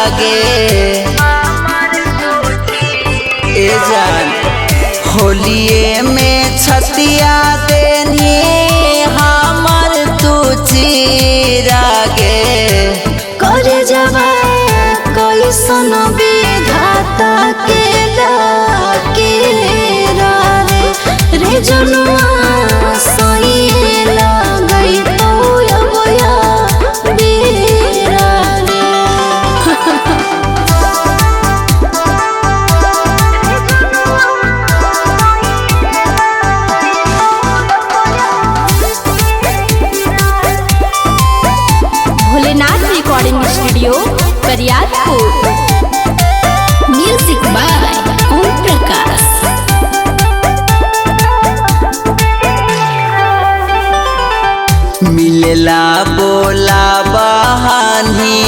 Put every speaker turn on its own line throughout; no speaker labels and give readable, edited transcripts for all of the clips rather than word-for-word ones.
रागे ए जान होलिए में छतिया देनी हमर तुची रागे
करे जवा कोई सन विधाता के लाके रे जनुआ सही लगई तो अबया बेरा रे
Bholenath recording studio Kariyatpur.
Music by Om Prakash.
मिलेला बोला बहानी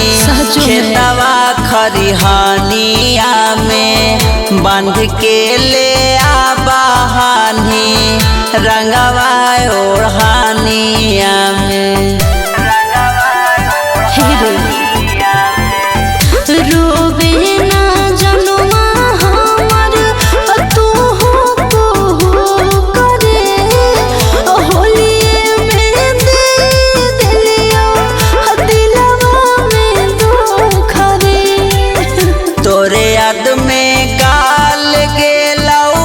खेतवा खरिहानिया में बांध के ले आ बहानी रंगवा ओढ़ानिया में
रोबे ना जनुआ हमर तू हो करे होलिए में दे दिलियो दिलवा में दुख रे
तोरे याद में गाल गेलऊ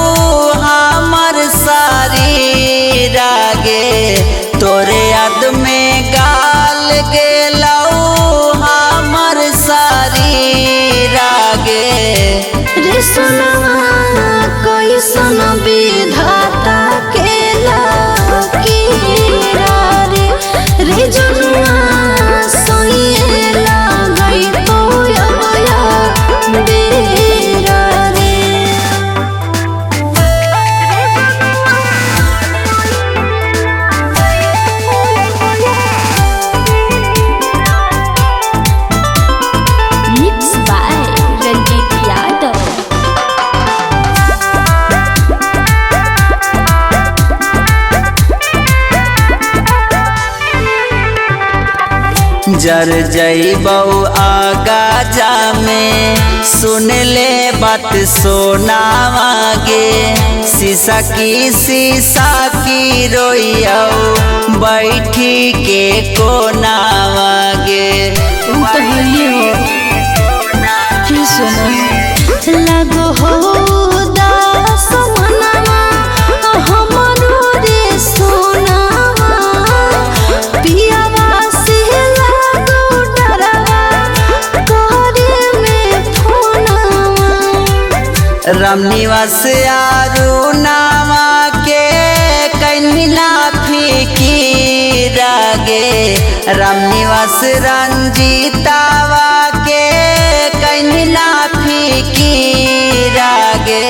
हमर सारी रागे तोरे याद में गाल गेलऊ हमर सारी रागे
रे सुनवा कोई सन विधाता के लाके रे जनुआ सही लगई तो अबया बेरा रे
मिक्स बाय रंजीत यादव।
जर जईबौ आगा जामे सुन ले बात सोनावागे शीशा की रोइयो बैठी के कोनावागे
लगो हो दास मनवा हमरो रे सोनावा पियावा से लगो डरवा करे में फोनावा
रामनिवास आरू नामा के कन्हिला फीकी रागे रामनिवास रंजीतावा के कन्हिला फीकी रागे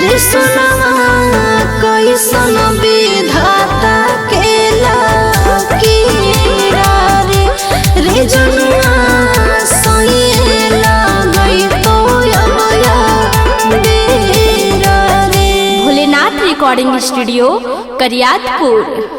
रे सुनवा कोई सन विधाता के लाके रे जनुआ सही लगई तो अबया बेरा रे
भोलेनाथ रिकॉर्डिंग स्टूडियो करियातपुर।